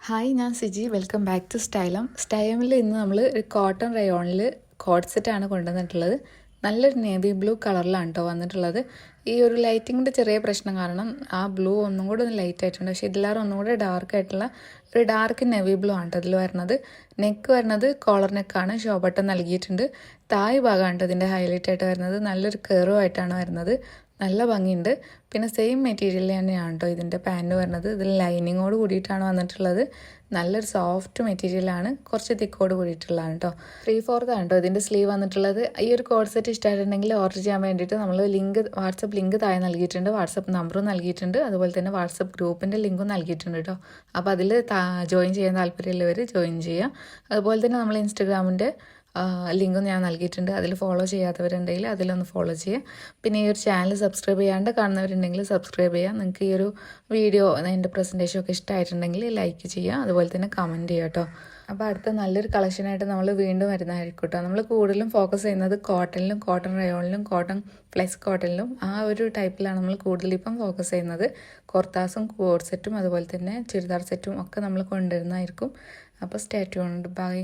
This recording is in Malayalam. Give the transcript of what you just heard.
ഹായ്, ഞാൻ Siji. Welcome back to Stylam. സ്റ്റൈലമിൽ ഇന്ന് നമ്മൾ ഒരു കോട്ടൺ റയോണിൽ കോഡ് സെറ്റാണ് കൊണ്ടുവന്നിട്ടുള്ളത്. നല്ലൊരു നേവി ബ്ലൂ കളറിലാണ് കേട്ടോ വന്നിട്ടുള്ളത്. ഈ ഒരു ലൈറ്റിങ്ങിൻ്റെ ചെറിയ പ്രശ്നം കാരണം ആ ബ്ലൂ ഒന്നും കൂടെ ഒന്ന് ലൈറ്റ് ആയിട്ടുണ്ട്. പക്ഷേ ഇതിലാറ് ഒന്നും കൂടെ ഡാർക്ക് ആയിട്ടുള്ള ഒരു ഡാർക്ക് നേവി ബ്ലൂ ആണ് കേട്ടോ ഇതിൽ വരുന്നത്. നെക്ക് വരുന്നത് കോളർ നെക്കാണ്. ഷോ ബട്ടൺ നൽകിയിട്ടുണ്ട്. തായ് ഭാഗമാണ് ഇതിൻ്റെ ഹൈലൈറ്റ് ആയിട്ട് വരുന്നത്. നല്ലൊരു കെറുമായിട്ടാണ് വരുന്നത്. നല്ല ഭംഗിയുണ്ട്. പിന്നെ സെയിം മെറ്റീരിയൽ തന്നെയാണ് കേട്ടോ ഇതിൻ്റെ പാൻറ് വരുന്നത്. ഇതിൽ ലൈനിങ്ങോട് കൂടിയിട്ടാണ് വന്നിട്ടുള്ളത്. നല്ലൊരു സോഫ്റ്റ് മെറ്റീരിയലാണ്. കുറച്ച് തിക്കോട് കൂടിയിട്ടുള്ളതാണ് കേട്ടോ. 3/4 ആണ് കേട്ടോ ഇതിൻ്റെ സ്ലീവ് വന്നിട്ടുള്ളത്. ഈ ഒരു കോഡ് സെറ്റ് ഇഷ്ടമായിട്ടുണ്ടെങ്കിൽ ഓർഡർ ചെയ്യാൻ വേണ്ടിയിട്ട് നമ്മൾ വാട്സപ്പ് ലിങ്ക് താഴെ നൽകിയിട്ടുണ്ട്. വാട്സപ്പ് നമ്പറും നൽകിയിട്ടുണ്ട്. അതുപോലെ തന്നെ വാട്സപ്പ് ഗ്രൂപ്പിൻ്റെ ലിങ്കും നൽകിയിട്ടുണ്ട് കേട്ടോ. അപ്പോൾ അതിൽ ജോയിൻ ചെയ്യാൻ താല്പര്യമുള്ളവർ ജോയിൻ ചെയ്യാം. അതുപോലെ തന്നെ നമ്മൾ ഇൻസ്റ്റഗ്രാമിൻ്റെ ലിങ്കും ഞാൻ നൽകിയിട്ടുണ്ട്. അതിൽ ഫോളോ ചെയ്യാത്തവരുണ്ടെങ്കിൽ അതിലൊന്ന് ഫോളോ ചെയ്യുക. പിന്നെ ഈ ഒരു ചാനൽ സബ്സ്ക്രൈബ് ചെയ്യാണ്ട് കാണുന്നവരുണ്ടെങ്കിൽ സബ്സ്ക്രൈബ് ചെയ്യുക. നിങ്ങൾക്ക് ഈ ഒരു വീഡിയോ എൻ്റെ പ്രസൻറ്റേഷൻ ഒക്കെ ഇഷ്ടമായിട്ടുണ്ടെങ്കിൽ ലൈക്ക് ചെയ്യുക. അതുപോലെ തന്നെ കമൻറ്റ് ചെയ്യുക കേട്ടോ. അപ്പോൾ അടുത്ത നല്ലൊരു കളക്ഷനായിട്ട് നമ്മൾ വീണ്ടും വരുന്നതായിരിക്കും കേട്ടോ. നമ്മൾ കൂടുതലും ഫോക്കസ് ചെയ്യുന്നത് കോട്ടണിലും കോട്ടൺ റയോണിലും കോട്ടൺ ഫ്ലെക്സ് കോട്ടണിലും ആ ഒരു ടൈപ്പിലാണ് നമ്മൾ കൂടുതലിപ്പം ഫോക്കസ് ചെയ്യുന്നത്. കുർത്താസും കോഡ് സെറ്റും അതുപോലെ തന്നെ ചുരിദാർ സെറ്റും ഒക്കെ നമ്മൾ കൊണ്ടുവരുന്നതായിരിക്കും. അപ്പോൾ സ്റ്റേ ട്യൂൺഡ്. ബൈ.